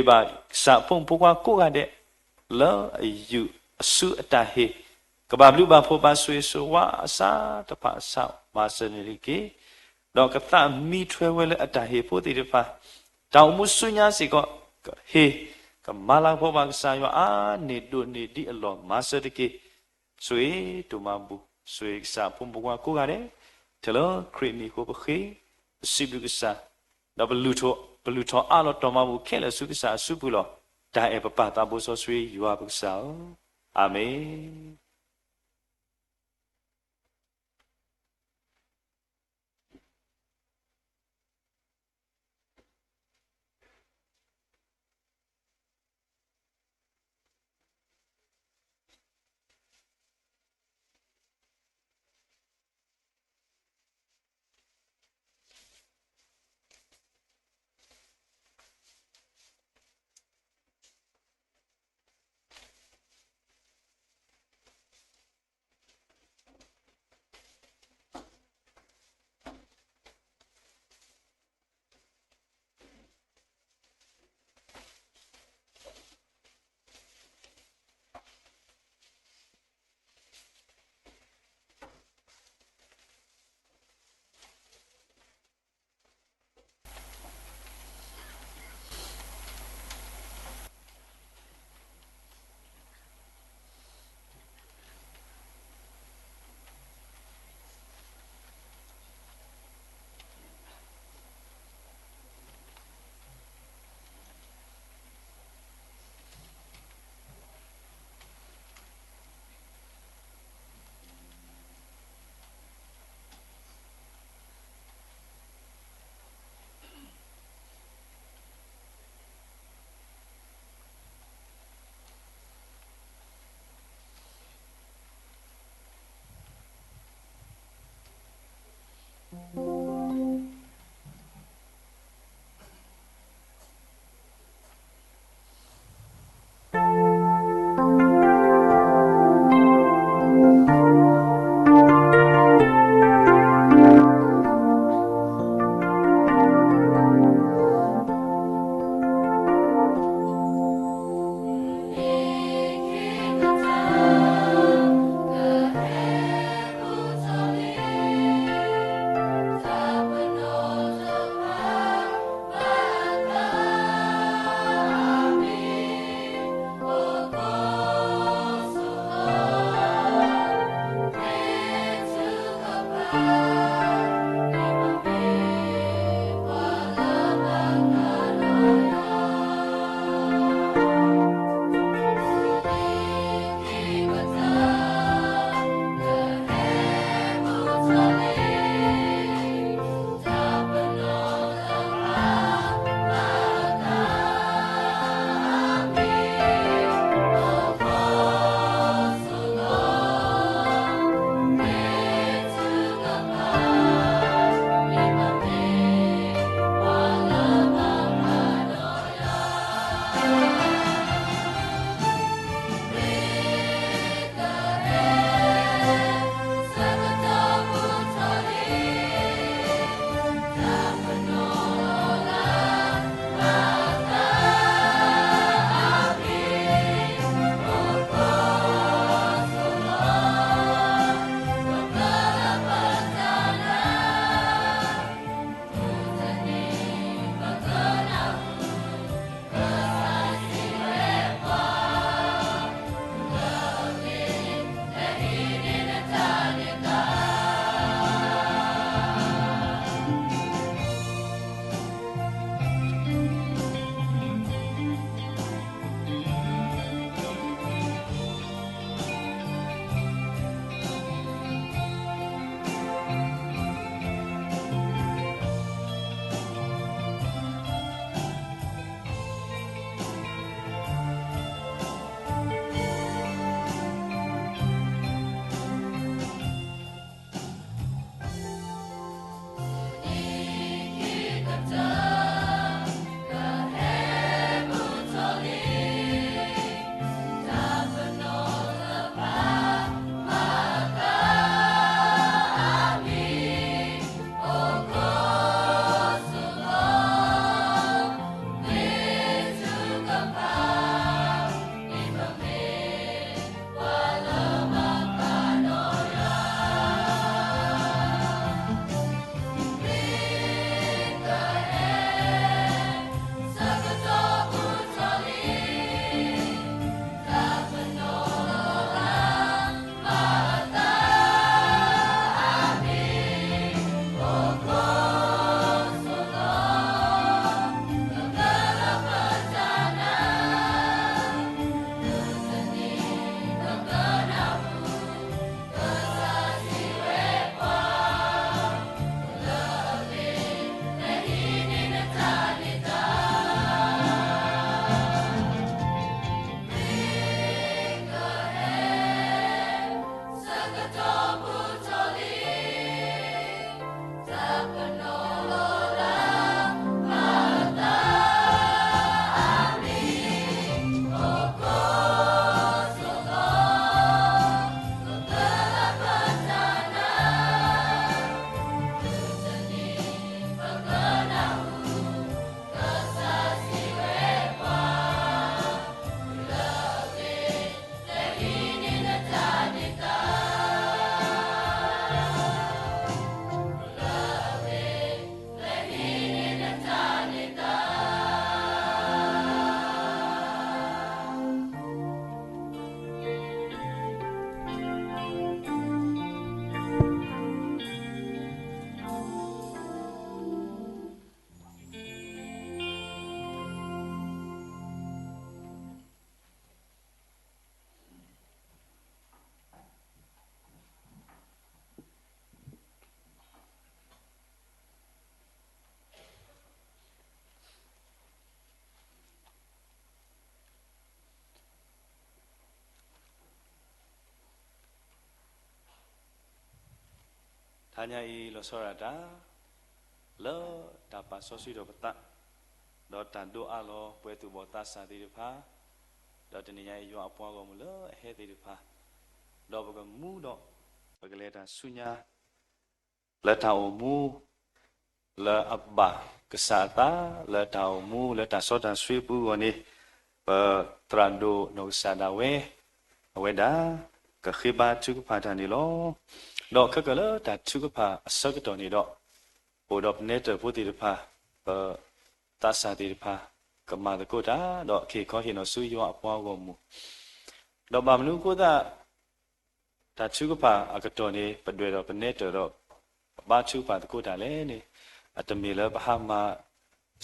ba sa pung pukwa ko ga de lo yu su atahe kabablu ba pho ba swe so wa asa ta pha sa ma se ni ke do ka ta mi thwe we le atahe pho ti de pha daw mu su nya si ko he ka mala pho ba sa yo a ni do ni di alo ma se de ke swe to ma bu swe sa pung pukwa ko ga de telo kri ni ko ba khe si bu ka sa da blu tho a lo to ma bu khe le su ka sa su bu lo da e pa ta bo so swe yu a bu sa amen hanya i lo sorata lo ta pa so si do pata do ta do a lo pwe tu bo ta sa ti de pha do tani nya yo apwa ko mu lo he ti de pha do ba ko mu do ba ka le ta sunya la ta o mu la abba kesata la ta o mu la ta so ta swi pu ko ni ba trando no sa da we we da ka khiba chu ka pha ta ni lo do ka ka lo ta chu ka pha sa ka to ni do o do ne te pu ti de pha ta sa ti de pha ka ma de ko da do ke ko hin no su yo apwa ko mu do ba mnu ko da ta chu ka pha a ka to ni pa dwe do pa ne te do ba chu pa de ko da le ni at me le ba ha ma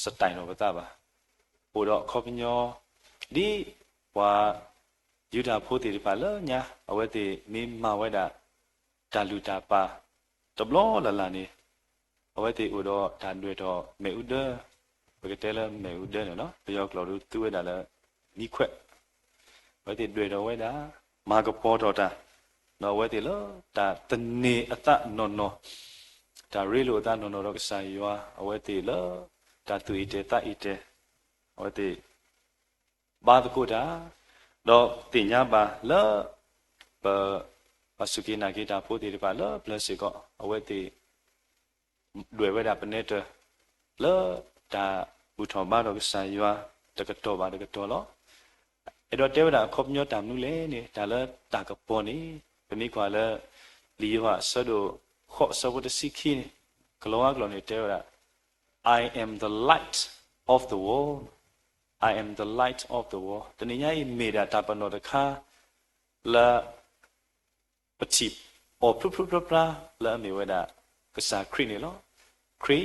sa tai no ba ta ba o do kho pi nyo di wa yu da pho ti de pha lo nya a we ti mi ma we da ta lu ta pa to blo la la ni a we ti o do ta dwe do me u de ba ke te le me u de no pe yo klo du tu we da le ni khwet we ti dwe do we da ma ka po do ta no we ti lo ta ta ni a ta no no ta re lo ta no no do ka sa yo a we ti lo ta tu i te ta i te a we ti ba da ko da do ti nya ba lo ba Pasuki Nagita Poti de Pala, plus you got away the Dweva Paneter, La da Butomba of Sayua, the Katoba, the Catolo. It was David Copnio Tamule, Tala, Takaponi, Peniquala, Liva, Sado, Hot Sabo the Siki, Kaloaglon, Terra. I am the light of the world. I am the light of the world. The Nia made a tapano the car, La. Chip or pru la mi weda kasa kri ni lo kri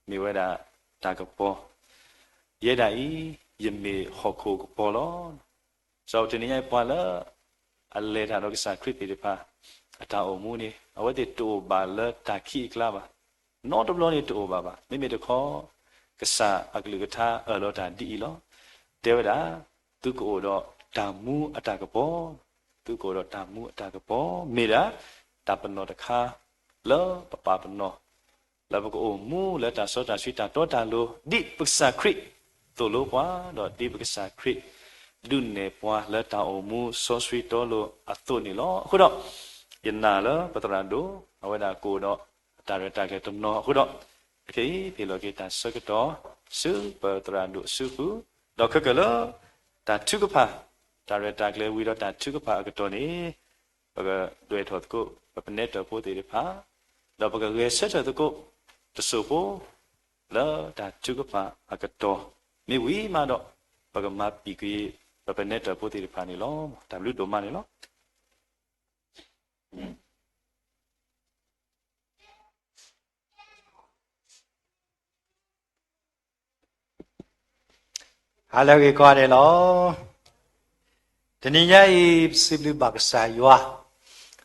mi weda ta ka po ye da I yimi hokko ko po lo so tini yai pa la alle ta no kasa kri ti pa ata o mu ni awati to ba la ta khi kla ba no to blo ni to ba ba mi mi to kho kasa aglu ka tha a lo ta di lo te weda tu ko do ta mu ata ka po tu ko do ta mu ta ka po me da ta pa no ta kha lo pa pa no la ba ko mu la ta so ta swi ta to ta lo di paksa kri to lo kwa do di paksa kri du ne pwa la ta o mu so swi to lo a to ni lo khu do yin na lo pa tra do a wa da ko do ta ra ta ke to no khu do ke pi lo ke ta so ke to su pa tra do su pu do kha ke lo ta chu ka pha ta ra ta kle wi do ta chu ka pha ka to ni ba ga dwe tho ko pa ne to po ti de pha do ba ga ge set to ko to so po la ta chu ka pha a ka to mi wi ma do ba ga ma pi ki pa ne to po ti de pha ni lo ta lu do ma ni lo Hello, cái con này nó thế nên nhảy xịp lưu bạc sai quá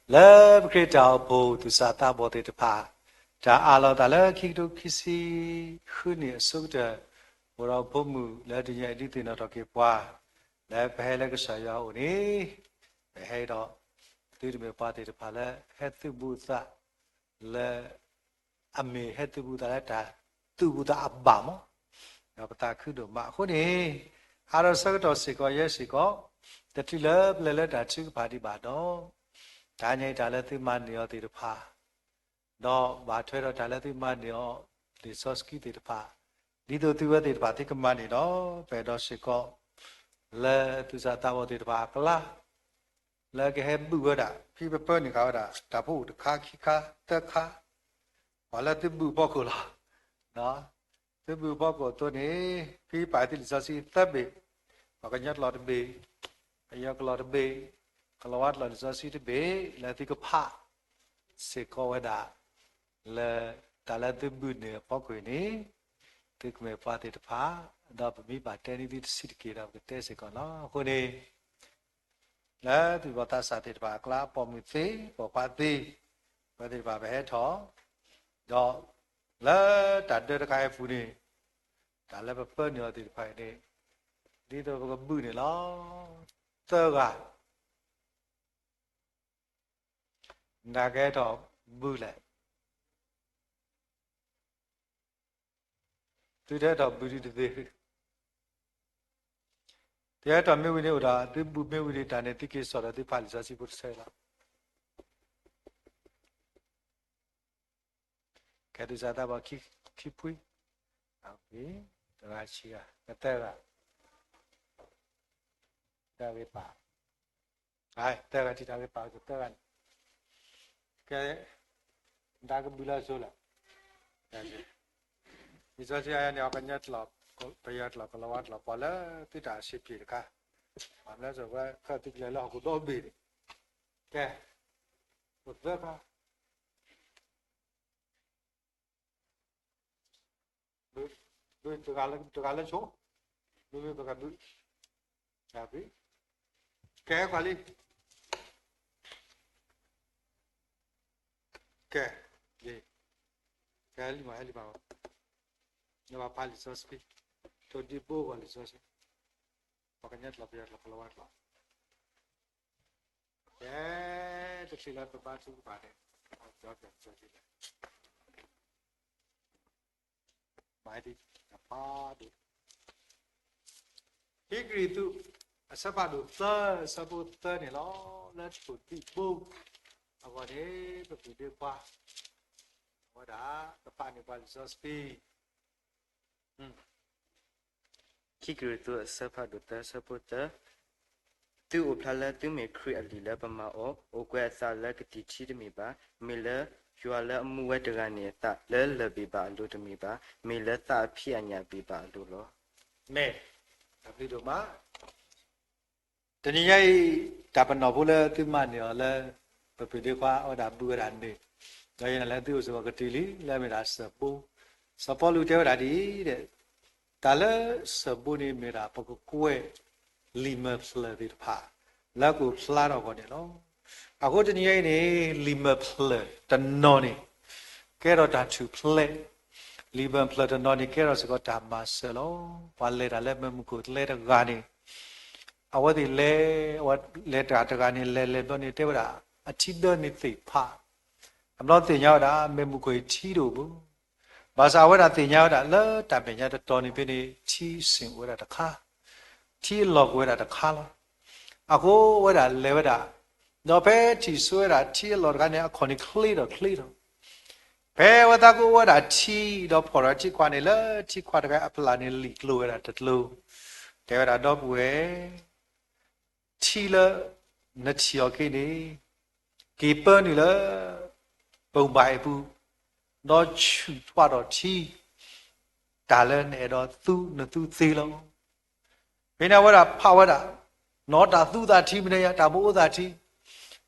lỡ khi cháu bố tu sa ta bố thì pa cha alo ta lỡ khi tu khi si khứ nè số giờ bốเราbố mu lỡ thì nhảy đi từ nó đó kia qua lỡ phải lỡ cái sai quá ổn đi phải hay đó từ mình pa thì pa lỡ hết tu bố sa lỡ ami hết tu bố ta lỡ ta tu bố ta abam nó ta khứ đồ mà khối này alo sao cái đó xí có yes xí cóแต่ที่เลิฟเลยแต่ชื่อพาดิบาดอตาใหญ่ตาเลิฟที่มันเนี่ยติดพาดอบาดช่วยเราตาเลิฟที่มันเนี่ยดิซอสกี้ติดพาดีตัวที่ว่าติดพาที่กำมันเนี่ยดอไปดอสิก็เลยตุสาตาวติดพากละเลยก็ให้บุกระดาพี่เปิ้ลนี่เขาด่าตาพูดค้าขี้ค้าเตะค้าพอแล้วที่บุกบอกกูละเนาะที่บุกบอกกูตัวนี้พี่ไปที่ดิซอสกี้เตะเบพอกันยัดหลอดเบayah kalau lebih kalau ada organisasi lebih nanti ke pak sekolah ada le dalam tubuh ni pokok ini tu kami pati tu pak dah bumi badan ini sedikit dah kita sekolah kau ni le tu batas satu tu pak kelas pemiti pemati pati tu pak berhutang dah le tak ada kaya puni dalam apa ni tu pak ini di tu pokok bu ni lah tơ gà là cái đó bự lại သူတဲ့တော့ဘူးဒီသေးတရားတော်မြဝိနေဥဒါသူဘူးမြဝိနေတာနဲ့တိကိဆောရတိဖာလီစာစီပုဆဲလာကဲသူစားတာဘာခိပွေးဟုတ်ပြီတရာချီကတဲ့ကဒါပဲပါဟိုင်တဲ့ကတိတာပဲပါတဲ့ကကဲဒါကဘူးလားဆိုလားဒီဆိုစီအရနေကညက်လောက်ပယတ်လောက်ကလဝတ်လောက်ပါလာတိတာရှိပြီကဘာလဲဆိုတော့ခတ်တိလေလောက်ကိုတော့ပြီကဲဘုရားကดูตัวการเล่นโชว์ดูตัวการดูครับพี่แกกว่าลิแกยี่แกลิมาเนี่ยว่าพาลิซอสพี่ตัวดิโบ้กว่าลิซอสพอกันยัดหลับยัดหลับละวัดหลับแกจะชิลล์ตัวบ้านสุขภาพเนี่ยจอดจอดเลยไม่ดีပါဒဟိဂရီတုအစပါဒုသစပုတ္တနေလောလက်ပုတိပုအဝရေပပိဒေပါဝဒါတပနိပါလစစပီခိကရတုအစဖဒုတစပုတ္တသူအဖလာသူမေခရီအလီလပမာအိုကွဲဆာလကတိချီတမီပါမေလရွာလအမှုဝဲတကနေတလဲလပိပါလူတမီပါမေလသဖြစ်အညာပိပါလူလောမဲအပိတို့မှာတနည်းရိုက်ဒါပနောဘူးလဲသူမနေရောလဲပပိဒီကွာအော်ဒါဘူးရန်နေဒါရင်လည်းသူ့ဆိုကတိလီလဲမေတာစပူစပေါ်လူတဲ့ဒါဒီတဲ့ဒါလဲစပူနေမေတာပကကွဲလီမဖလာဒီဖာလက်ကိုဖလာတော့ကောနေလောအခုတနည်းရိုက်နေလီမဖလာတနော်နေကဲတော့ဒါသူဖလက်လီဘန်ဖလက်တနော်နေကဲတော့စကဒါမဆလောဘာလဲဒါလဲမမှုကိုလဲတကနေအဝတိလဲဝတ်လဲတာတကနေလဲတော့နေတဲ့ဗလားအချိတော့နေသိဖာအမလို့တင်ရောက်တာမမှုကိုချီတို့ဘူးဘာသာဝဲတာတင်ရောက်တာလဲတပင်ရတော်နေပြီနေချီစင်ဝဲတာတခါချီလော့ဝဲတာတခါလောအခုဝဲတာလဲဝဲတာတော့ပဲချီဆွဲတာချီလော်ကနေအခေါ်နေခလီတော့ဘယ်ဝတာကိုဝတာချီတော့ပေါ်ရချီခွာနေလားချီခွာတကအပလာနေလီကလိုရတာတလို့တဲရတာတော့ဘူးရဲ့ချီလနချီယောကိနေကေပန်နေလားပုံပိုင်ဘူးတော့ချူထွားတော့ချီဒါလည်းနေတော့သူ့နသူသေးလုံးဘယ်နာဝတာဖဝတာနော်တာသူ့သာချီမနေရတာဘိုးသာချီ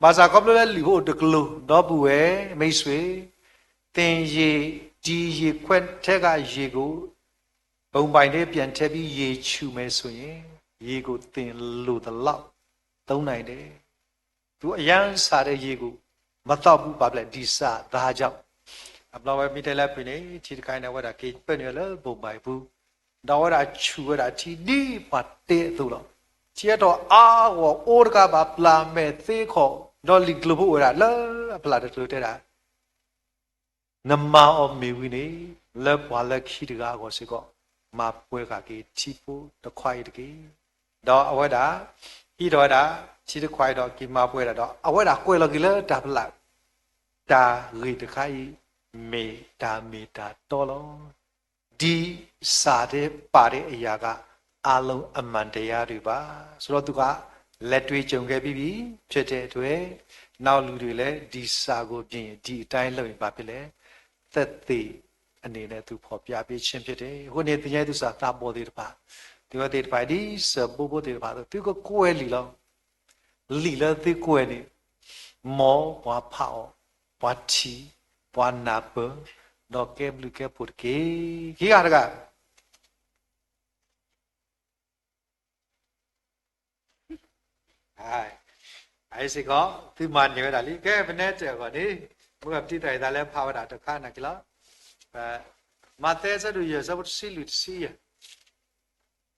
ဘာသာကောပလဲလီဖို့တကလို့တော့ဘူးရဲ့မိတ်ဆွေတင်ရေဒီရေခွက်ထက်ကရေကိုဘုံပိုင်နဲ့ပြန်ထည့်ပြီးရေချူမယ်ဆိုရင်ရေကိုတင်လို့တလောက်သုံးနိုင်တယ်သူအရန်စားတဲ့ရေကိုမတော့ဘူးဘာလဲဒီစားဒါကြောင့်အပလောဝဲမိတယ်လက်ပြနေချီတခိုင်းနေဝတာကေပနေလဲဘုံပိုင်ဘူးတော့ဝတာချူဝတာချီဒီပတ်တဲ့သူလို့ချီတော့အာဝအိုးကဘာပလာမဲသေးခေါ်တော့လီကလဘဝရလာပလာတဲ့တဲ့တာနမအောမေဝီနေလက်ပွားလက်ခီတကားကိုစေကောမပွဲကကေချီပူတခွိုင်တကေတော့အဝဒဤတော်တာချီတခွိုင်တော့ကိမပွဲတော့အဝဒကွယ်လကလေတာပလာတာရီတခိုင်မေတာတော်လောဒီစာတဲ့ပါတဲ့အရာကအလုံးအမှန်တရားတွေပါဆိုတော့သူကလက်တွေ့ကြုံခဲ့ပြီးပြီဖြစ်တဲ့အတွက်နောက်လူတွေလည်းဒီစာကိုပြင်ဒီအတိုင်းလုပ်ရင်ဘာဖြစ်လဲသက်သေအနေနဲ့သူဖော်ပြပေးခြင်းဖြစ်တယ်ဟိုနေ့တရားသူစာတာပေါ်သေးတပါဒီဝသေးတပါဒီစပိုးပိုးသေးတပါသူကကိုယ်လီလောလီလည်းသိကိုယ်နေမောဘွားဖောက်ဘွားချီဘွားနာပတော့ကဲဘလူကဲပုတ်ကေကြီးရတကအဲ့စီကသူမနေရတာလေကဲဘယ်နဲ့တဲ့ကောဒီဘုရားတိတိုင်သားလဲဖာဝတာတခါနာကလားမသက်စလူရစဘတ်စီလူစီရ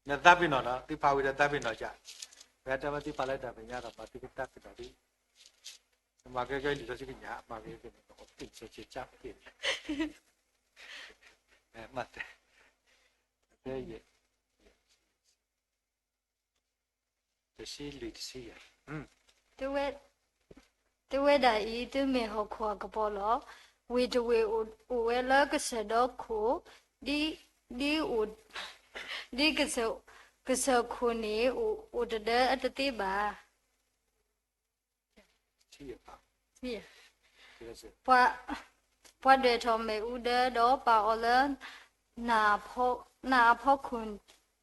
နသပိနောနော်ဒီဖာဝရသပိနောကြဘယ်တမတိပါလိုက်တာပညာတော့ပါတိကတပ်ပိတော်ဒီမကဲကဲလူစီကညာမကဲကဲတော့တိချေချေချပ်ပြီမတ်对也，这是类似呀，对位，对位的伊对面好看个包了，为着为了个什么苦，你有你个什苦呢？有的对吧？是也吧，是，这个是，把的他们有的都把了拿破坤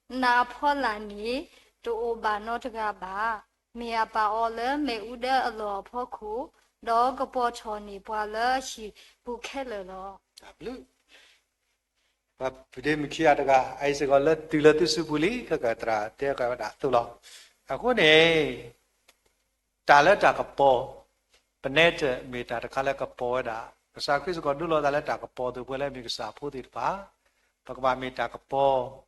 拿破烂呢，都把那这个吧。มีอาปาออเลไม่อุดอลอพ่อคูดอกกปอชอนี่ปวาเลสิปุแค่เลยลอ 不喽，把不对，没去啊，这个还是个了，对了，都是不理，这个tra，这个打对了，啊，我呢，打了打个包，不奈着没打的，看了个包的，个啥可是个对了，打了打个包都不来，没个啥破的吧，不个把没打个包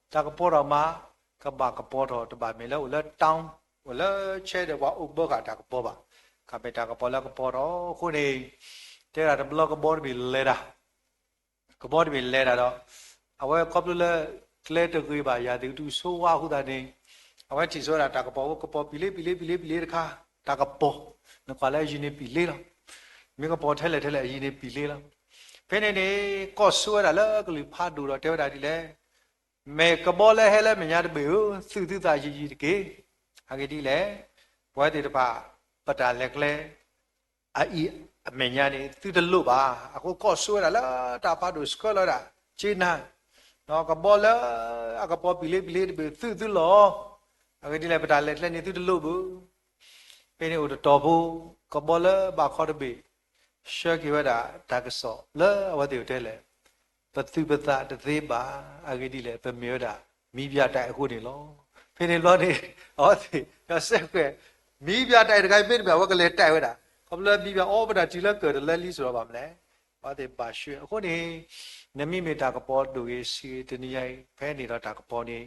了嘛，个把个包头，都把没了，我了当。我了切的话，我不干打个包吧，干没打个包了个包咯，可能这个不了个包比来的，个包比来的咯，啊我搞不了，来的个吧，也得都说话好的呢，啊我听说了打个包，我个包比来的卡，打个包，那过来一年比来了，每个包来一年比来了，反正呢，搞说了，个里怕多了，对不对嘞？每个包来了，每年都没有，手头在一的给。阿个啲咧，我哋把不打叻咧，阿姨阿妹伢呢，都得路吧，阿个告诉啦，打把都说了啦，真呐，那个包了，阿个包比例的都咯，阿个啲咧不打叻咧，你都得路不？别人有的多不，个包了把靠的比，学给我打个少，了我就得嘞，不对不打的对吧？阿个啲咧不没有的，米比亚带过的咯。ဖိနေလို့နေဟောဒီရဆက်ခွဲမိပြတိုက်တခိုင်းပြပြဝက်ကလေးတိုက်ဝဲတာခပလမိပြအောပဒါဒီလက်ကောလက်လီဆိုတော့ဗာမလဲဟောဒီပါရွှေအခုနေနမိမေတာကပေါ်ဒူရေးစီတနည်းရိုက်ဖဲနေတော့တာကပေါ်နေ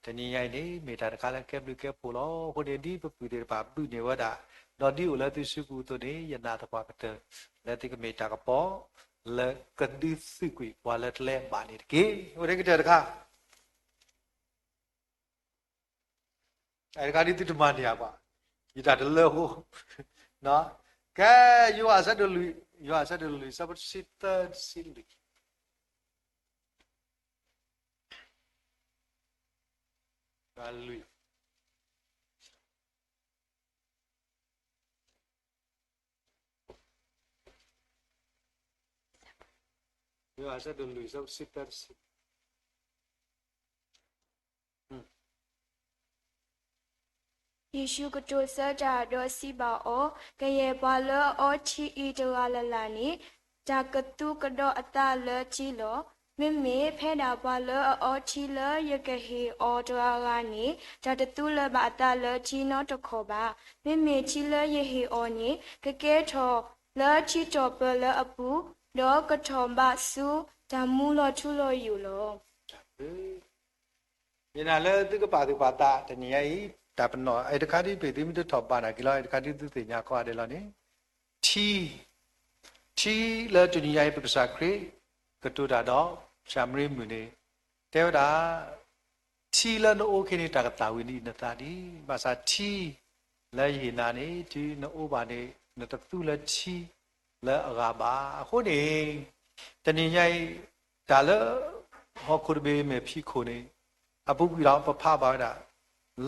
တနည်းရိုက်နေမေတာတခါလဲကက်ဘလူကက်ပိုလို့ခုနေဒီပပူတွေပါပုနေဝတာတော့ဒီကိုလည်းသူစုကူတို့နေယနာတပါကတဲ့လက်တိကမေတာကပေါ်လက်ကဒီစုကွေဝါလက်လဲပါနေတကေဟိုတကတဲ့တခါအဲ့ဒီတိတမန်တရားပါဒီတာတလဲဟိုနော်ကဲယောအဆက်တို့လူယောအဆက်တို့လူစပ်စစ်တစီလူဘာလူယောအဆက်တို့လူစပ်စစ်တစီယေရှုကတိုစတာတော့စီပါအောကရေပါလောအောချီအီတဝါလလာနိဂျာကတုကတော့အတလချီလောမမေဖဲတာပါလောအောချီလရကဟေအောတဝါကနိဂျာတတုလဘအတလချီနောတခောပါမမေချီလရဟေအောနိကကဲထောလောချီတောပလအပူတော့ကထောမဆုဓမ္မူလောထုလောယူလောဒီနာလေသူကပါသူပါတာတနည်းရဲ့ဒါပနောအဲ့တခါဒီပေတိမတထောပါနာကိလောအဲ့တခါဒီသူသိညာခွာတယ်လို့နိတီလေတနည်းရဲ့ပပစာခရီကတူတာတော့ချမ်ရီမူနေတဲဝတာတီလေနိုအိုခိနေတာကတာဝိနိနတာဒီဘာသာတီလေယေနာနေဒီနိုအိုပါနေနတသူလေတီလေအဂါပါအခုနေတနည်းရဲ့ဒါလေဟောခုဘေမေဖိခိုနေအပုပီတော့ပဖပါတာ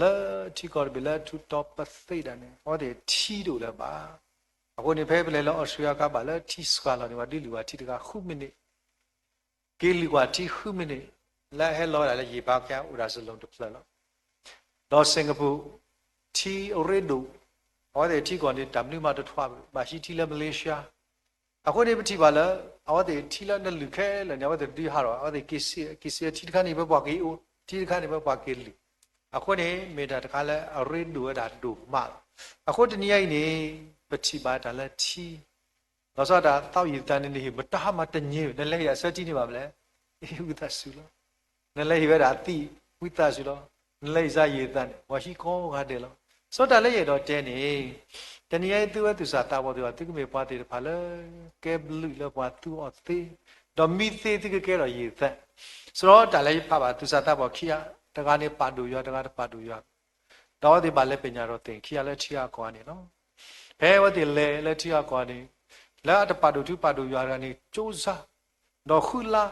လေတီကောဘီလာတူတော့ပသိတယ်နဲ့ဟောဒီထီတို့လည်းပါအခုနေဖဲပလဲလောအော်စတြေးလျကပါလေထီစကွာလောဒီမှာဒီလူကထီတကခုမိနစ်ကေလီကထီခုမိနစ်လဲဟဲလောလာလေရေပါကျဥရာစလုံးတစ်ဖလက်လောတော့စင်ကာပူထီရီဒိုဟောဒီထီကောနေတမ်နူမှာတထွားပါရှိထီလေမလေးရှားအခုနေပတိပါလေဟောဒီထီလေနလူခဲလေညောတဲ့ဒီဟာရောဟောဒီကီစီထီတခါနေဘပွားကေဦးထီတခါနေဘပွားကေလီအခုနေမေတာတခါလဲအရင်းဒူဒါဒူမအခုတနည်းရိုက်နေပတိပါဒါလဲချီလောစောတာတောက်ရည်တန်းနေမတဟမတညေနလဲရဆွကြည့်နေပါမလဲဝိသဆူလောနလဲရတာတိဝိသဆူလောနလဲစားရည်တန်းဝါရှိကောခါတယ်လောစောတာလဲရတော့တဲနေတနည်းရိုက်သူ့သူစားတာပေါ်သူကသူကမေပွားတယ်ဖာလဲကဲဘလူလောပွားသူအသေးတော့မိသေးသူကဲတော့ရည်သက် ဆိုတော့ဒါလည်းဖပါသူစားတပ်ပေါ်ခိယတကားနေပါတူရတကားပါတူရတော့ဒီပါလဲပညာတော့တင်ခိယလည်းထိရကွာနေနော်ဘဲဝတိလဲထိရကွာနေလာတပါတူသူပါတူရကနေစူးစားတော့ခုလာ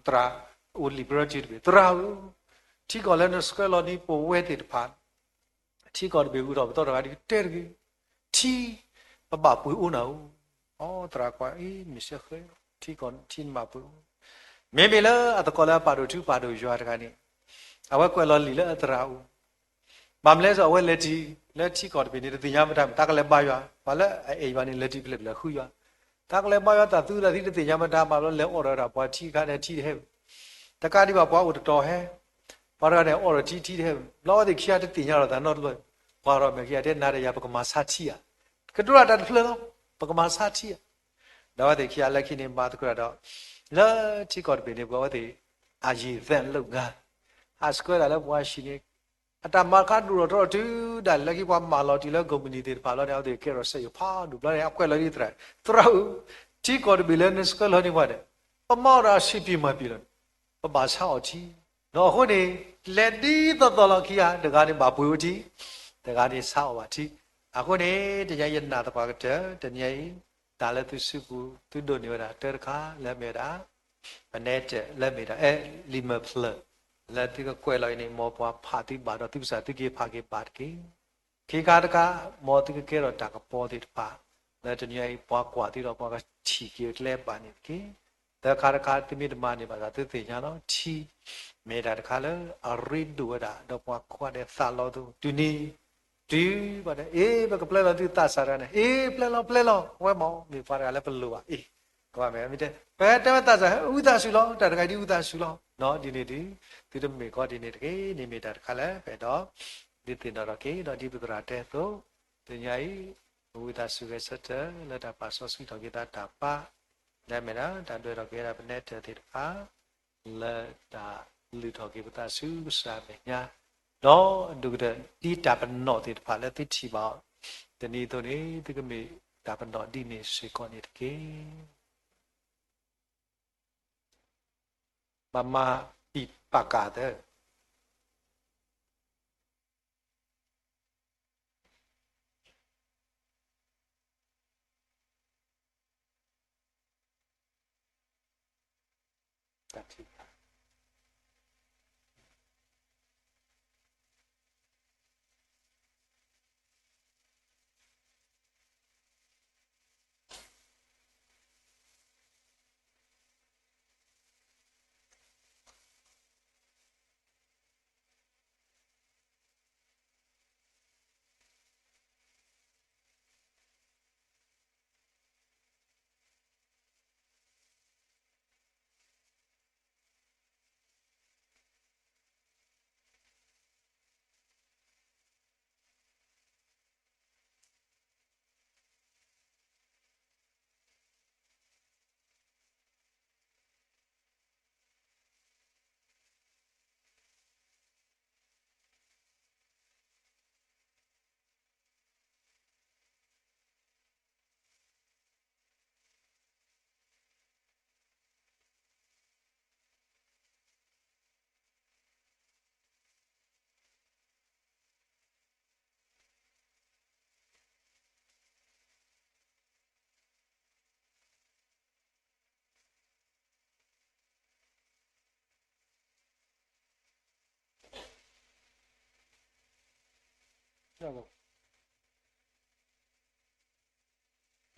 တရာအိုလီဘရဂျစ်ပဲတရာထိကောလည်းစကွဲလော်ဒီပိုဝဲတဲ့ဖာထိကောဘေဘူးတော့တော့တကားဒီတဲကြီးထိပပပွေဦးနော်အော်တရာကွာအေးမရှိခဲထိကောထိမပွေမေမေလာအတကောလာပါတူသူပါတူရတကနေအဝဲကွဲလော်လီလဲတရာဦးမမလဲဆိုအဝဲလက်တီကောတပင်းနေတင်ရမတတ်တကလည်းပါရဘာလဲအေးပါနေလက်တီပြလက်ခူရတကလည်းပါရတာသူလက်တီတင်ရမတတ်မှာလဲအော်ရတာပွားထိခါတဲ့ထိတဲ့တကားဒီပါပွားဦးတော်ဟဲပါရတဲ့အော်ရထိတဲ့လောဒီခရတဲ့တင်ရတော့တော့လို့ပွားရမယ်ခရတဲ့နာရရပကမာစာချီရကတူရတာဖလလောပကမာစာချီရတော့ဒီခရလက်ခိနေမှာတကရတော့လာထိကောတပင်းနေပွားတဲ့အာရီသန်လုံငါအစကွဲလာလဲပွားရှိနေအတမခါဒူတော့တူဒါလက်ကိပွားမာလော်တီလောကွန်မြူနီတီပါလော်တဲ့ကေရောဆေဖာဒူဘလာရအကွဲလော်ဒီထရထရာတီကော်ဘီလန်စကလော်နေပါတယ်ပမောရာရှိပြီမပြီလို့ပပါဆောက်ချီတော့ခုနေလက်ဒီတော်လော်ခီယာတကားနေမပွေဦးတီတကားနေဆောက်ပါတီအခုနေတရားရနာတပါကတဲ့တနည်းဒါလည်းသူစုကူသူတို့နေတာတဲခါလက်မေတာမနဲ့တဲ့လက်မေတာလီမဖလလက်တိကကွယ်လိုက်နေမောပွားဖာတိပါတော့တိပစာတိကေဖာကေပါတကေခေကာတကမောတိကကေတော့တာကပေါ်တိပါလက်တနည်းပွားကွာတိတော့ပွားကချီကေလဲပါနေကေတခါတခါတိမိတမနေပါသာသိသိညာတော့ချီမေတာတခါလဲအရိဒူဝဒါတော့ပွားခွာတဲ့သလောသူတူနီဒီပါတယ်အေးဘကပလဲလောတိတဆာရနေအေးပလဲလောဝဲမောမိဖာရလည်းပလို့ပါအေးကွာမယ်မိတဲ့ဘယ်တမတဆာဥဒဆူလောတတခိုင်ဒီဥဒဆူလောနော်ဒီနေ့ဒီတမေကောဒီနေ့တကေနေမိတာတခါလဲပဲတော့ဒီတင်တော့ကေတော့ဒီပဒရာတဲ့သို့တင်ညာဤဝိသစုရဲ့စတဲ့လက်တာပါဆောစီတော်ကေတာတာပါလက်မနာတန်တွေ့တော့ကေတာဘနဲ့တဲ့တိတခါလက်တာလူတော်ကေပတာစုစာမညာတော့ဒုကတဲ့ဒီတာပနောတိတဖာလဲတိချီပါတနေ့တော့နေဒီကမေတာပနောဒီနေစေကောနေတကေမမဤပကာတဲ့တတိ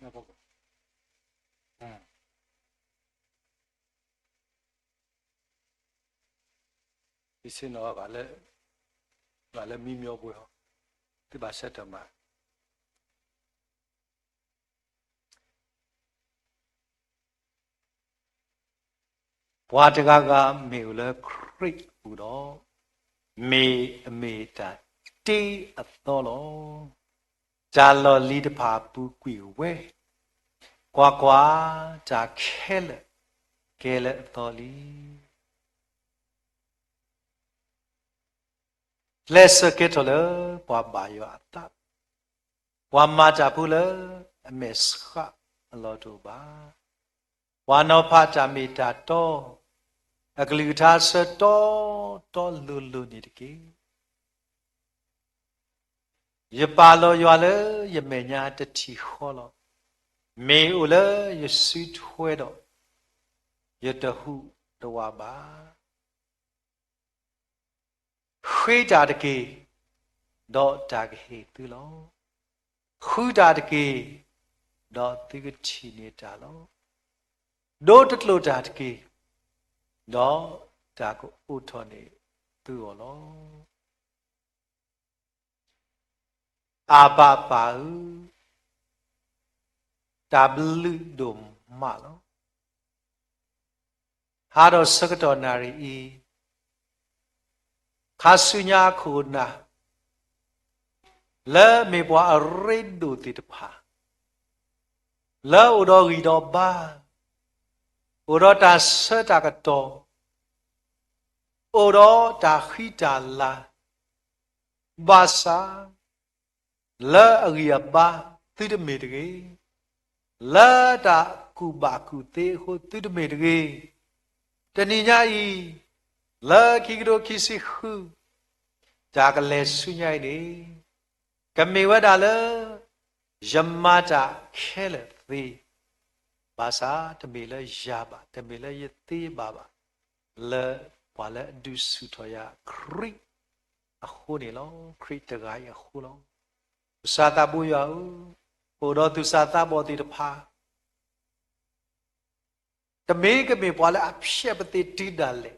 နော်ဒီစင်တော့ဗာလဲမိမျောပွဲဟောဒီပါဆက်တယ်မှာဘွားတကားကမေကိုလဲခရစ်ဟူတော့မေအမေတာတေးအတော်လောဂျာလော်လီတဖာပူကွေဝဲကွာဂျာခဲလဲအတော်လီလက်စကေတော်လဲဘွားဘာယောအတာဘွားမာဂျာပူလဲအမေစခအလောတူပါဝါနောဖာဂျာမီတာတော့ ကလေးထားစတော်လူနေတကေရပါလောရွာလေရမေညာတတိခေါ်လောမေဦးလေရစီထွဲတော့ရတဟုတော်ပါခွေးတာတကေတော့တာကေသူလောခူတာတကေတော့သူကချီနေတာလောဒိုတလို့တာတကေတော့တာကိုဥထော်နေသူရောလောအာဘပါဒါဘလူဒုံမလောဟာတော့စကတော်နာရီခါဆုညာခုနာလဲမေပွားအရိဒုတိတဖာလဲဥတော်ဂီတော်ပါဥတော်တာဆတာကတော်ဥတော်တာခိတာလာဘာသာလဲအရိယပါတိတမေတကေလဲတာကုဘာကုတေဟုတိတမေတကေတဏိညာဤလဲခိကတော်ခိစီခုဒါကလေးဆုညိုက်နေကမေဝဒါလေယမတာခဲလေသေးဘာသာတမေလေရပါတမေလေယသေးပါလေဘာလေဒုစုထရခရိအခုနေလောခရိတကားရအခုလောစာတဘူယောဟိုတော့သူစာတဘောတိတဖာတမေကမေဘာလေအဖြက်ပတိတိဒါလေ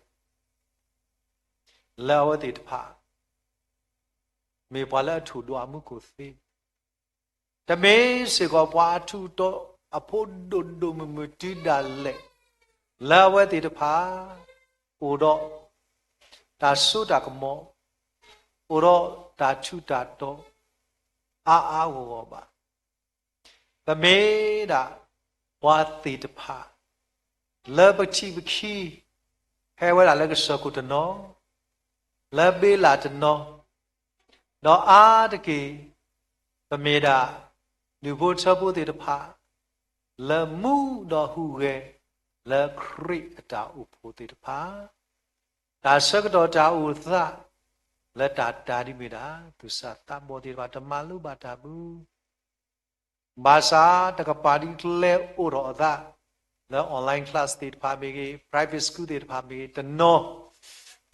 လာဝတိတဖာမေဘာလေထူတော်မှုကိုသိတမေစေကောပွားထူတော့အဖို့ဒုဒုမမတိဒါလေလာဝတိတဖာဟိုတော့ဒါဆုတာကမောဟိုတော့ဒါထူတာတော့အာဟောပါတမေဒါဝါတိတဖာလေပချိပခိဟဲဝဲလာလေကစကုတနောလေဘေလာတနောတော့အာတကေတမေဒါလူဖို့ချဖို့တိတဖာလေမှုတော့ဟုရဲ့လေခရိအတာဥဖို့တိတဖာဒါစကတော်တာဥသလက်တာတာဒီမေတာသူစတဘောတိတဖာဓမ္မလူပါတာဘူးဘာသာတကပါတိလေဥရောသာလေ online class တိတဖာမေကြီး private school တိတဖာမေတနော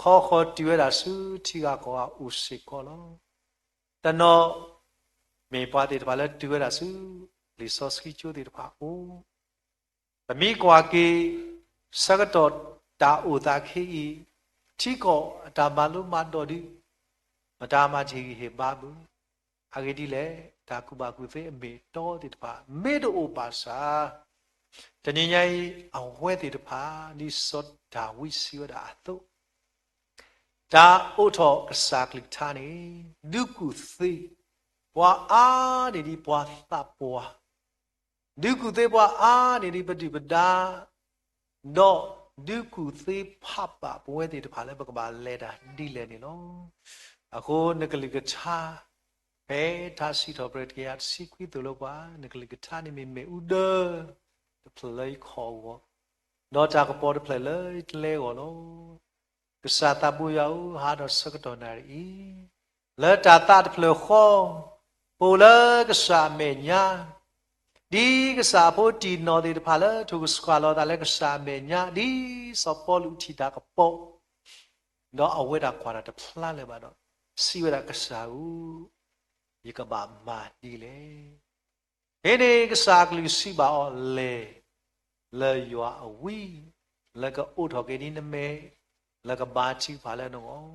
ခေါ်တူရတာစုချီကကောဥစိကောလောတနောမေပါတိတဖာလေတူရတာစုလီဆော့စကီချိုတိတဖာအိုပမိကွာကေစကတော်တာဥတာခေဤချီကောတာမလုမတော်ဒီမတာမချီဟေပါဘူးအဂေဒီလေဒါကုပါကုသေးအမေတော်တိတဖာမေတိုအိုပါစာတဏိညာဤအဝဲတိတဖာဒီစောဒါဝိစီဝဒါအတုဒါဥထောကစားကလိထာနေဒုကုသေဘွာအားဒီဘွာသဘွာဒုကုသေဘွာအားဒီပฏิပဒါတော့ဒုကုသေဖပဘဝဲတိတဖာလဲပကပါလဲတာဒီလဲနေနော်အခုနကလိကထာဘဲသာစီတော်ပရတကရစီကွီတလို့ပါနကလိကထာနေမေဥဒတဖလေခေါ်ဝတော့တာကပေါ်တဖလေလဲကောနော်ကစားတဘူယောဟာတော့စကတော်နာရီလဲတာတာတဖလေခေါ်ပူလဲကစားမေညာဒီကစားဖို့တီနော်ဒီတဖလဲသူကစကွာလောတာလဲကစားမေညာဒီစောပေါ်လူတီတာကပေါ်တော့အဝဲတာခွာတာတဖလားလဲပါတော့စီဝဲတာကစားဦးဒီကဘာမာဒီလေဟေဒီကစားကလူစီပါအော်လေရွာအဝီလကအိုထော်ကေဒီနမေလကဘာချီဖာလဲနော်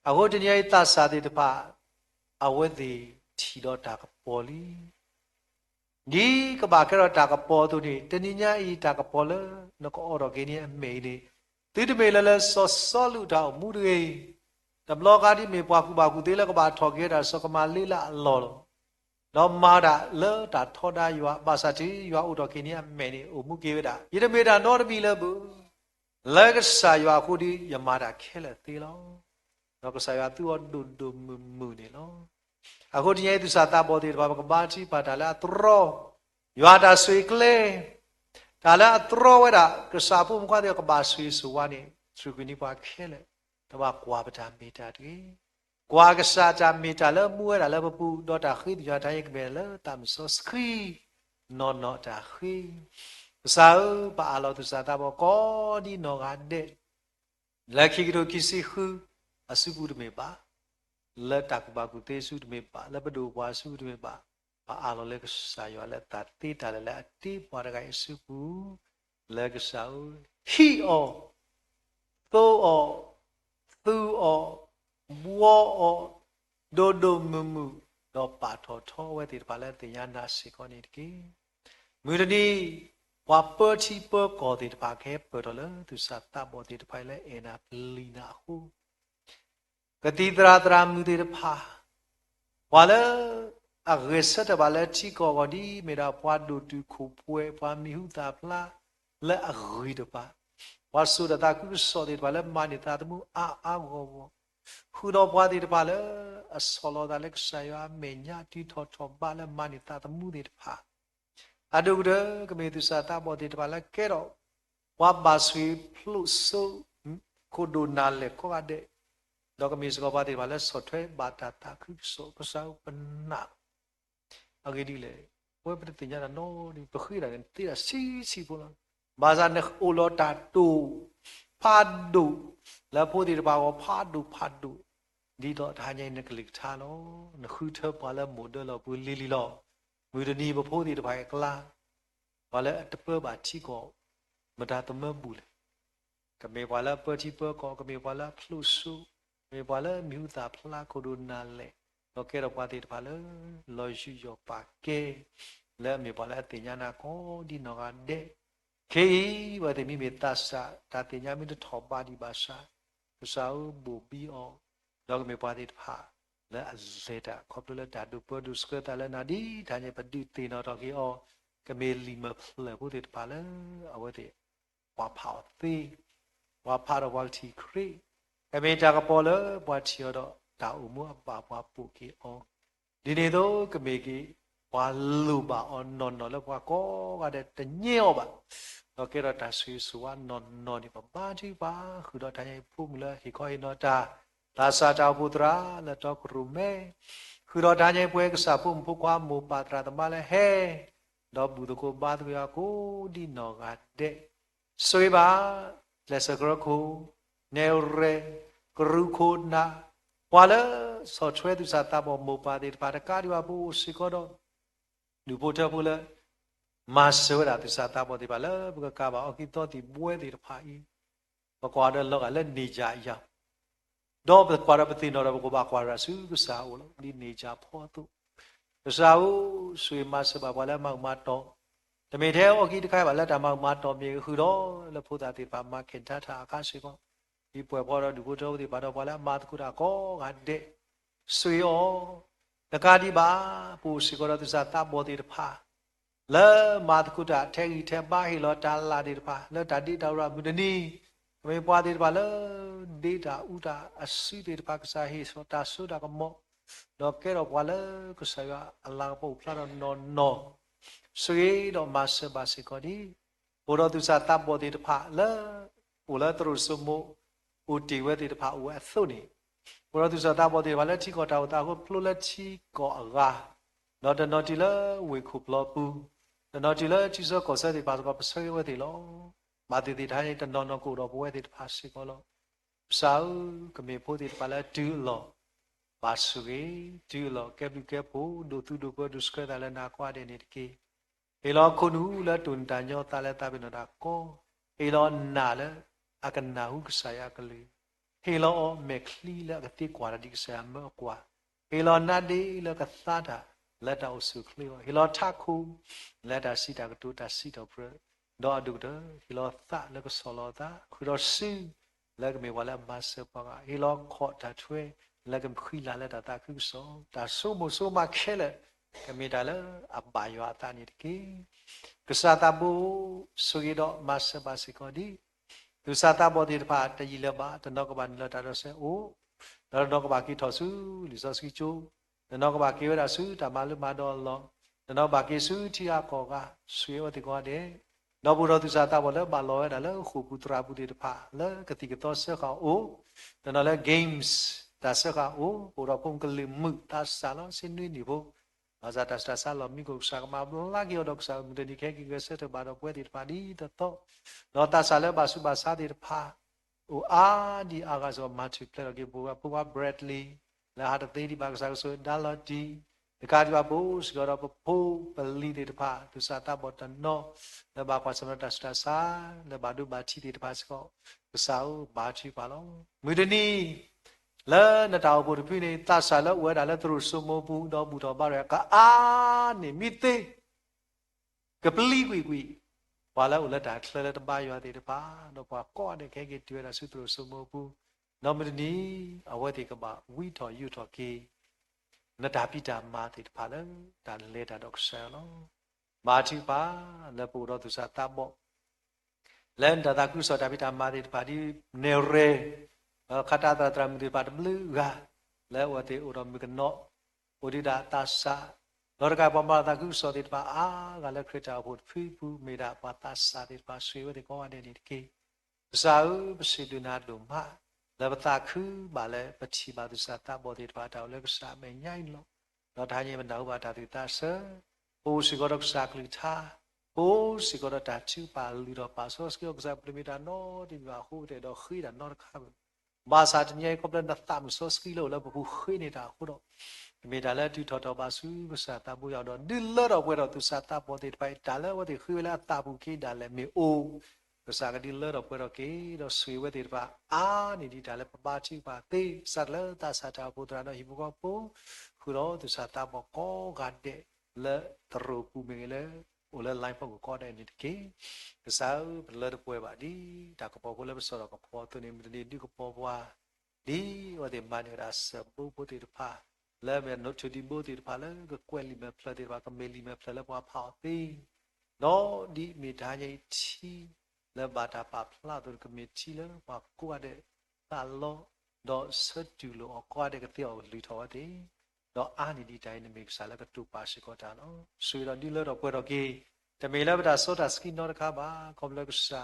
အခုတညိသစာတိတဖအဝဲတိထီတော့တာကပေါ်လီဒီကဘာကရတာကပေါ်သူဒီတဏိညာဤတာကပေါ်လဲနကောအော်တော်ကေဒီအမေဒီတိတမေလလဲစောလူတောင်မူတွေတဘလောကဒီမေပွားကူပါကူသေးလကဘာထော်ကေတာစကမာလေးလာလော်တော့မာတာလဲတာထော်တာရွာပါစာတီရွာဥတော်ကေဒီအမေဒီအိုမူကေဝတာယတမေတာနော်တပီလဲဘူးလကစာရွာခုဒီယမာတာခဲလဲသေးလောတော့ကစာရွာသူ့ဒုဒုမူနေလောအခုဒီရဲ့သူစာတာပေါ်သေးတယ်ဘာကဘာချီပါတာလားတရောရွာတာဆွေကလေဒါလားတရောဝဲတာကစာဖို့မခွာတဲ့ကဘာဆွေဆိုဝါနေ สุกุนิปาแค่เลยแต่ว่ากว่าประจำมีตาดีกว่ากษัตริย์มีตาแล้วมัวแล้วปูดอตาขึ้นยอดทายกเบลแล้วตามสสกีนอนนอตาขึ้นสาวปาลอตุสาตาบอกก็ดีนอกันเด็ดแล้วคิดดูคิดสิคืออสุบุตรเมปาแล้วตักบากุเตสุดเมปาแล้วไปดูวาสุดเมปาปาลอเล็กสายแล้วตัดตีตาแล้วตีปาระไกสุบุแล้วก็สาวฮีออโตออตูออบัวออโดโดมุมุดอปาทอทอเวติปาแล้วติยานาสิกอนิกีมือนี้ว่าเปิดที่เปิดก่อติดปากแคบเปิดเลยตุสัตตาบอติดไปแล้วเอนาปลีนาหูกติตราตรามือติดพาว่าแล้วอาเกษตรว่าแล้วที่ก่อกันดีไม่ได้พวาดูตุคูป่วยพวามีหูตาพลาและอาเกยดปาว่าสุดตาคุสอติดไปแล้วมานิตาตมุอาโกหูดอพวาติดไปแล้วอสโลดาเล็กสายว่าเมียที่ทอทอบาแล้วมานิตาตมุติดพาอดูเด้อกมีตุสาตาบอติดไปแล้วแกรอว่าบาสวีพลุโซโคดูนาเลโคอาเดดอกมีสกปรกติดไปแล้วสดเทบาตาตาคุโซภาษาปนักอาเกดีเลยว่าเป็นติญญาโนนี่ไปคุยอะไรกันตีละซีพลังบาซาเนกอุโลตาตูพาดูแล้วพูดติดไปว่าพาดูดีต่อทางยังนึกลิกทานโอ้นึกคือเธอพอแล้วหมดเดอเราพูดลีลอมือเดนีมาพูดติดไปกล้าพอแล้วตะเปิบาชีก็มาดาตะเมื่อบุลก็มีพอแล้วเปิดที่เปิดก็มีพอแล้วพลุสุมีพอแล้วมิวตาพลาโคดูนาเลเราแค่เราพอติดไปแล้วลอยชิโยปากเกแล้วมีพอแล้วติญญานาก็ดีนอกันเดเคว่าแต่มีเมตตาสะตาติญญามีแต่ทอบบาดีบาสะภาษาบูบีอเราก็มีพอติดพาและอัลเลตาขอบเลยดาดูเปิดดูสเกตอะไรนาดีทางยังปฏิตีนอตอกีอก็มีลิมเลยพูดติดพาเลยเอาไว้ที่ว่าเผาตีว่าพาเราวันที่ครีก็มีจากพอเลยว่าเชียวดาอุมัวบาว่าปุกีอดีนี้โตก็มีกีว่าลูบาอนนแล้วว่าก็ได้แต่เงี้ยวบะเราเกิดเราตัดสินสุวรรณนนี่ปะบ้าที่บ้าคือเราทางยังพุ่งเลยที่คอยนอตาลาซาจาวพุตราและตอกรุเมคือเราทานยังป่วยก็สาพุ่มผู้ความมูปาตราตมาเลยเฮดอกบุตรกูบาตุยากูดีนอกัดเดสวยบาและสกรคูเนวเรกรุคูนาว่าเลยสอดช่วยตุสาตาบมูปาติปาตการิวาบูสิกอดดูพูดเท่าพูดเลยมาสวยตุสาตาบติปาเลยบุกกาบาอกิตอติบวยติปาอีปกวาดลกอะไรนิจายาดอกกวาดปฏิโนราบุกบากวาดสุกุสาวลดีนิจาพอตุสาวสวยมาสบาบาแล้วมาโตแต่ไม่เท่าอกิตใครบาแล้วแต่มาโตมีคือดอแล้วพูดติปามาเข็นท่าทาอาการสิกออีป่วยพอเราดูพูดเท่าติปาดอกบาแล้วมาตุกุระก็กันเดสวยอ๋อแต่การที่บ้าผู้สิกอราตุสาตาบติปาแล้วมาตุกุระเทกิเทบ้าฮิโลตาลาติปาแล้วตัดดิดาวราบุดนีไม่พอติปาแล้วดีดาอุดาอสุติปากษาฮิสตาสุดากมอดอกเกลอกว่าแล้วก็สายว่าอัลลาฮ์ผู้พระนอนสวยดอกมาสบาสิกอดีบุรุษสาตาบติปาแล้วอุลตรุสมุอุติเวติปาอุอัสุนีบุรุษสาตาบติปาแล้วที่กอดาวตาก็พลุละที่กอรานอดนอติละวิคุปลอปูนอติละที่สกอเสติปาสกอปสวยเวติลอมาติติท้ายแต่นอนกูรอบัวติดภาษิกอลสาวก็มีผู้ติดไปแล้วดูหลอบาสุกีดูหลอแก็บดูแก็บผู้ดูตุดูก็ดูสกัดอะไรนักว่าเดนิดกี้เอลอคนหูแล้วตุนตาญอตาแล้วตาเป็นนักก็เอลอนาแล้วอากันนาหุกสายกันเลยเอลอเมคลีแล้วก็ตีกว่าดิกสายเมื่อกว่าเอลอนาดีแล้วก็ซาดาแล้วดาวสุขเลยเอลอทักคูแล้วดาสิตากตูตาสิตอเปรดอดูเดอฮิโลตาแล้วก็สโลตาคือเราซื้อแล้วก็มีวันละมาเสปะฮิโลขอตาช่วยแล้วก็คุยละแล้วตาคือสองตาสู้มุสู้มาแค่เลยก็มีได้แล้วอับบายว่าตานี่กี้กุศลตาบูสุกิดอมาเสบาสิกอดีกุศลตาบดีพาตยิเลบาตนกบันละตาเราเสโอแล้วนกบากีทอสู้ลิซอสกิจูนกบากีเวลาสู้ตามาลุมาดอลลอนกบากีสู้ที่อากอกาสวยวติกอเด တော့ဘူးတော့သူစားတာဘောလဲဘာလောရတာလဲခုပူတရာဘူးတေတဖာလဲကတိကတော့ဆက်ခါအိုတနော်လဲ games ဒါဆက်ခါအိုဘူတော့ပုံကလေးမှုတာစားလို့စင်းနေနေဖို့အဇာတစတာစားလို့မိကိုစားမှာဘလာကီတော့စားမှုတည်းခဲကီကဆက်တော့ဘာတော့ပွဲတေတဖာဒီတော့တော့တာစားလဲဘာစုဘာစားတေတဖာအိုအာဒီအာကဆိုမာချီပလက်ကေဘူကဘူက Bradley လာဟာတေးဒီဘာကစားဆိုဒါလော်ဒီဒီကာဒီဘာဘူစကတော့ဘူပလီတေတဖာသူစားတာဘောတနော်လဘာကွာစမတာစတာစာလဘာဒူဘာချီတေတဖာစကောသူစားဘာချီပါလုံးမွေဒနီလဲနတောဘူတပြိနေတာစားလဲဝဲတာလဲသူတို့စုမဘူးတော့ဘူးတော့ပါရကအာနေမိသေးကပလီကွီဘာလဲဦးလက်တာခလဲတပါရွာတေတဖာတော့ဘာကော့တဲ့ခဲကေတွေ့တာစုသူတို့စုမဘူးနော်မဒနီအဝဲတေကပါဝီတော်ယူတော်ကေနတာပိတာမာတေတဖာလဲဒါလေတာတော့ဆယ်လုံးမာချီပါလဲပူတော့သူစားတာဘောလန်ဒါတာကုစောတာပိတာမာတေတဖာဒီနေရဲခတာတာတရမတေပါတဘလူကလဲဝတေဥရမကနောဥဒိတာတာစာလောကပမာတာကုစောတေတဖာအာကလည်းခရတာဖို့ဖီပူမေတာပါတာစာတေတဖာဆွေဝတေကောအတဲ့ဒီကေစာဥပစီဒနာဒုမလဘတာခုဘာလဲပတိပါသူစာတာဘောတေတဖာတောက်လဲကစားမညိုင်းလို့တော့ထားရင်မနောက်ပါတာတိတာဆဟိုစီကောတော့စာကလိသာဟိုစီကောတော့တာချူပါလူတော့ပါဆော့စကောကစားပလမီတာနော်ဒီပါဟိုတဲ့တော့ခိတာနော်ခါဘာစာတညေကောပလန်တမ်ဆော့စကီလို့လည်းဘခုခိနေတာဟိုတော့ဒီမေတာလဲတူတော်တော်ပါစုကစားတာဘူးရောက်တော့ဒီလောတော့ဘွဲတော့သူစာတာဘောတေတဖာတာလဲဝတိခိလာတာဘူးခိတာလဲမေအိုကစားကဒီလောတော့ဘွဲတော့ကေတော့ဆွေဝတေတဖာအာနေဒီတာလဲပပချီပါတေစတ်လဲတာစာတာဘူတရာတော့ဟိဘူကောပိုခုတော့သူစာတာဘောကောကတဲ့လဲတရူပူမေလဲအိုလဲလိုင်းဖို့ကောတဲ့နေတကေကစားဘလတော့ပွဲပါဒီတာကပေါ်ကိုလဲဆောတော့ကပေါ်သူနေမဒီဒီကပေါ်ပွားဒီဝတဲ့မန်ရာစဘူဘူတေတဖာလဲမဲနို့ချူဒီဘူတေတဖာလဲကကွဲလီမဲဖလက်တေတဖာကမဲလီမဲဖလက်လဲပွားဖောက်သေးနော်ဒီမိသားကြီးချီလဲဘာတာပါဖလာတို့ကမချီလဲပါကိုရတဲ့တာလောတော့ဆတ်တူလို့ကောတဲ့ကတိအောင်လူထော်တဲ့တော့အာနီဒီတိုင်းနမိတ်ဆာလကတူပါရှိကောတာနော်ဆွေတော့ဒီလောတော့ပွဲတော့ကေတမေလဘတာစောတာစကီနော်တခါပါကောမလကစာ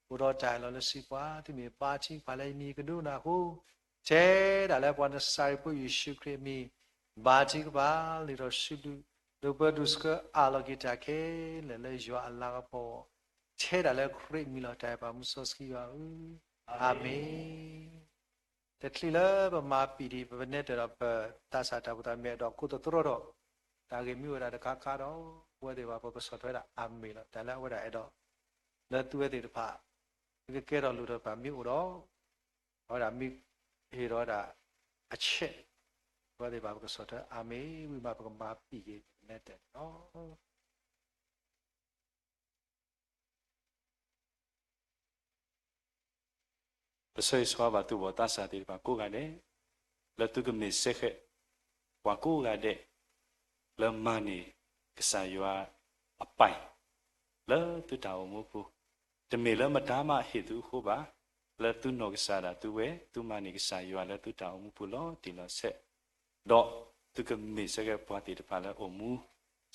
ဘူတော့တိုင်လောလစီပွားဒီမေပါချီပါလိုက်မီကဒုနာဟုချဲဒါလဲပွားနဆိုင်ပူယေရှုခရစ်မီဘာချီကပါလီတော့ရှိလူဒုပဒုစကအာလဂီတာကေလဲလဲယွာအလာကပေါ်ချဲဒါလဲခရစ်မီလောတိုင်ပါမုဆောစကီပါအာမင်တတိလဘမပီဒီဘနဲ့တော့တာစာတာဘုဒ္ဓမြတ်တော့ကုတတော်တော့တာကေမြို့ရတဲ့ခါခါတော့ဝဲတွေပါပစောထွဲတာအာမေလို့တလည်းဝဲတာအဲ့တော့လက်သူရဲ့တဖာဒီကဲတော့လူတော့ပါမြို့တော့ဟောတာမိဟေတော့တာအချက်ဝဲတွေပါပစောထွဲအာမေဝိမပကမပီကေနဲ့တဲ့နော်ပစေဆွာဘာတူဘောတာစာတေပါကိုကတဲ့လတုကမေဆက်ခဝါကိုကတဲ့လမနီကစားရွာအပိုင်လတူတောင်မဖို့တမေလမတားမဟိတုဟိုပါလတူနောကစားတာသူဝဲသူမနီကစားရွာလတူတောင်မဖို့လောဒီလောဆက်တော့သူကမေဆက်ခပွားတေတပါလအမှု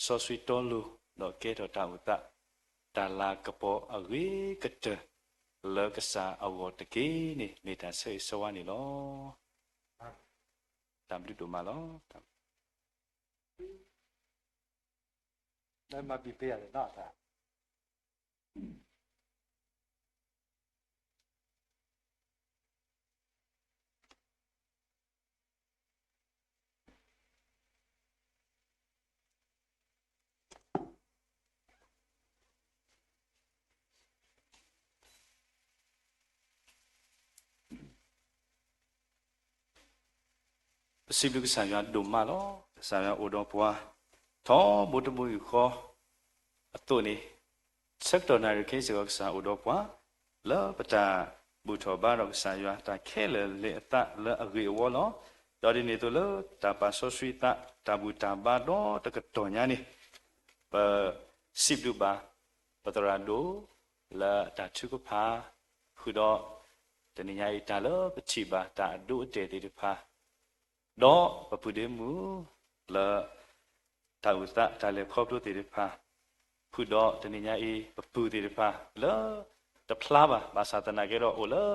ဆောဆွီတော်လူတော့ကဲတော့တာဝတတာလာကပေါ်အဝေးကတဲ့လောကစားအဝတ်တကေနေမေတာဆေးစောဝနေလောတမ်ဘလူတိုမာလောဒါမှပြပေးရတယ်နော်ဒါပစီလူကဆာရဒုမာလောဆာရအိုတော်ပွားသောဘုဒ္ဓဘုယခောအတုနေဆက်တော်နာရခေစကောကဆာအိုတော်ပွားလောပတာဘူထောဘာရောဆာရတာခဲလေလေအတလအဂေဝလောတော်ဒီနေတလောတာပါဆောဆွီတာတာဘူတာဘာတော့တကတော်ညာနေပစီလူပါပတရာဒိုလာတာချုကဖာခုတော့တနင်္ညာရီတာလောပချိပါတာအဒုအတေတိဖာတော့ပပူဒေမူလာတာဝတတာလေခေါပလိုတေဖာဖ ခုတော့တနည်းညာအေးပပူတေတဖာလောတဖလားပါဘာသာတနာကေတော့အိုလော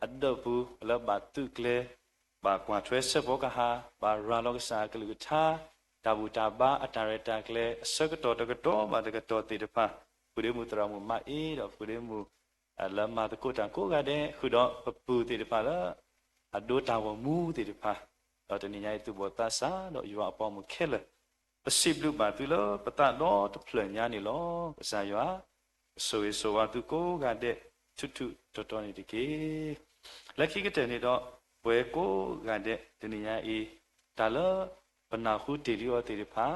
အဒဘူးလောဘာတုကလေဘာကွာထွဲဆက်ဘောကဟာဘာရာလောကစာကလူချာတာဘူတာဘာအတာရတာကလေစကတော်တကတော့ဘာတကတော့တေတဖာခုရေမူတရာမူမအေးတော့ခုရေမူအလမတကုတန်ကိုကတဲ့ခုတော့ပပူတေတဖာလားအဒိုတာဝမူတေတဖာတော့တနည်းညာသူဘောတာစာတော့ယူအပေါ်မခဲလေပစိဘလူပါသူလောပတတော့တဖလညာနေလောပစာရွာဆိုဝါသူကိုကတဲ့ထွတ်တော်တော်နေတကေလက်ခိကတဲ့နေတော့ဘွယ်ကိုကတဲ့တနည်းညာအေးဒါလောပနာဟုတေလီအောတေတဖာ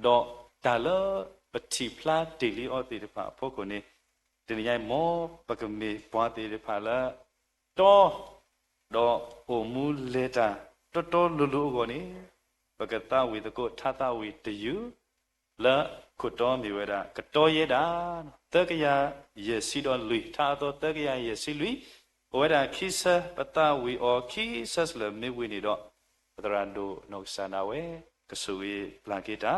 တော့ဒါလောပတိဖလာတေလီအောတေတဖာဖို့ကိုနေတနည်းညာမောပကမေပွားတေတဖာလာတော့အိုမူလေတာတော်လူလူကိုနေပကတဝေတကိုထသဝေတယူလာခုတော်မြေဝဒကတော်ရတာတကရရစီတော်လူထာတော်တကရရစီလူဝဒခိစပတဝေအောခိစစလမေဝေနေတော့ပတရန်ဒိုနောဆနာဝေကဆူဝေပလန်ကေတာ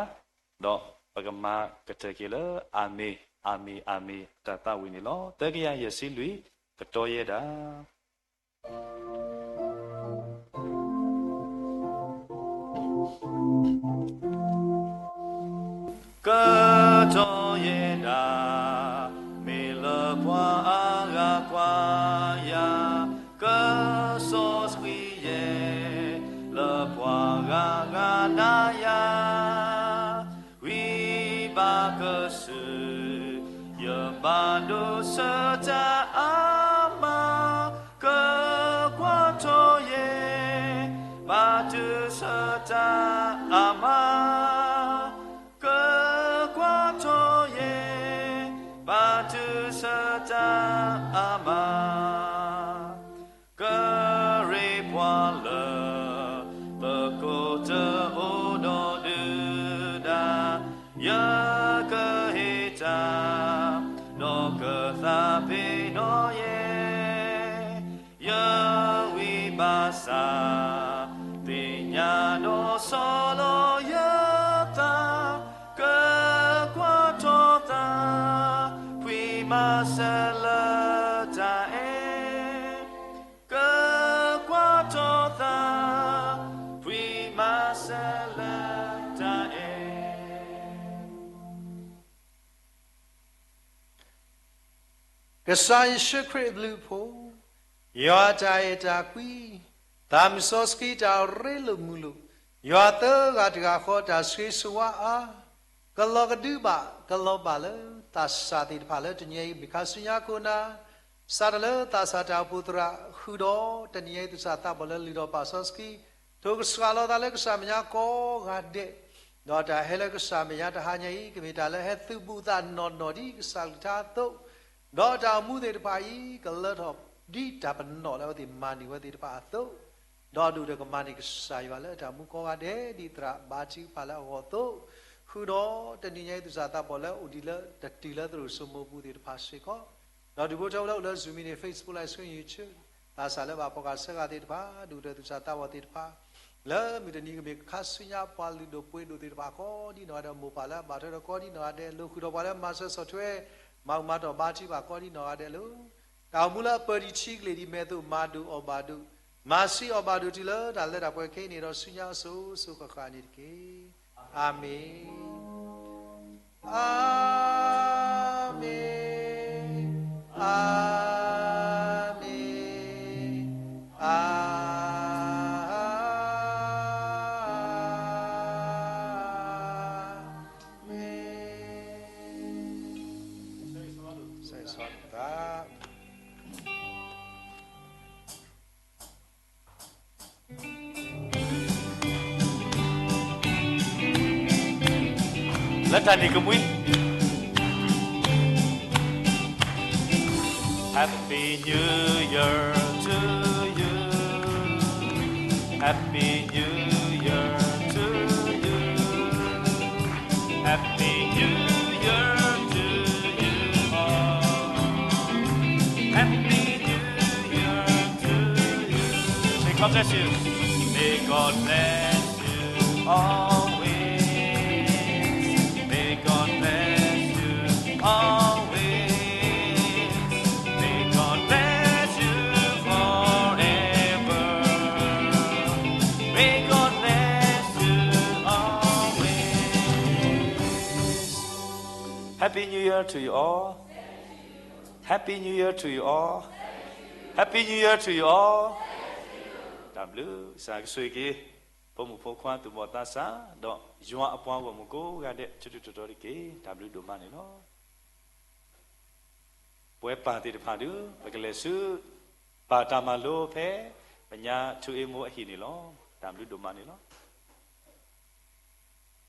တော့ပကမကတကေလအာမေတတဝေနေလောတကရရစီလူကတော်ရတာကတော်ရဲ့တာမေလပွားအားကကွာယာကဆောစဝီရဲ့လပွားကနာယာဝိပါကဆုယဘာဒုစတာအာမကကွာတော်ရဲ့ဘာဒုစတာအာမama kare pwala pakota odo duda ya kahita no katha pe no ye ya vibasa tinya no solo ya ta ka kwa to ta pwi masalaကဆိုင်ရှိခရစ်လူဖို့ယောတာယတာကွီတမ်ဆောစကီတာရဲလူမူလူယောတကတကခေါ်တာဆွေဆွာအာကလောကဒူဘာကလောပါလေတာစာတိဖာလေတညေဘီခဆညာကိုနာစာရလေတာစာတာပုတရာခူတော်တညေသူစာတာဘလေလီတော်ပါဆောစကီထိုကစကလောတာလေကဆာမညာကိုဂါဒေတော့တာဟဲလေကဆာမညာတဟာညေကမေတာလေဟဲသူပုတာနော်ဒီကဆာလတာတော့တော့တာမှုတွေတပါကြီးကလတ်တော့ဒီတပနော်လည်းဒီမာနီဝတိတပါတော့တော့ဒုရကမာနီကစာရွာလဲတာမှုကောကတဲ့ဒီတရာဘာချီပါလာဟောတော့ခုတော့တဏိညေသူစာတာပေါ်လဲဥဒီလဲတတီလဲသူစမဘူးဒီတပါစေကောတော့ဒီဘုထောက်လဲဇူမီနေ Facebook လိုက်ဆွေး YouTube ဒါစာလဲပါပေါ်ကဆက်ကတဲ့တပါဒုရသူစာတာဝတိတပါလဲမိတနီကမေခါဆွညာပါလီတို့ပွေးတို့ဒီတပါကောဒီနော်တော့မူပါလာဘာတော့ကောဒီနော်တဲ့လူခုတော့ပါလဲမာဆတ်ဆော့ထွဲမောင်မတော်ဘာချီပါကောဒီနော်ရတယ်လို့တောင်မူလာပရီချီကလေးဒီမဲ့သူမာဒူအောဘာဒူမာစီအောဘာဒူတီလာဒါလက်တာပွဲခိနေတော့ဆုညာဆုခခာနေတကေအာမင်အာမင်အာမင်အာလက်တန်ဒီကမွေး Happy New Year to you Happy New Year to you Happy New Year to you all Happy New Year to you May God bless you May God bless you always May God bless you Happy New Year to you all. Happy New Year to you all. Happy New Year to you all. W စာဆွေကြီးဘုံမဖို့ခွားသူမောတာစာတော့ယွာအပွားဘုံမကိုကတဲ့ချွတ်တော်ကြီး W တို့မနေနော်ပွဲပါတိတဖာတူဘကလေးစုပါတာမလို့ဖဲပညာချူအေမိုးအဟိနေလော W တို့မနေနော်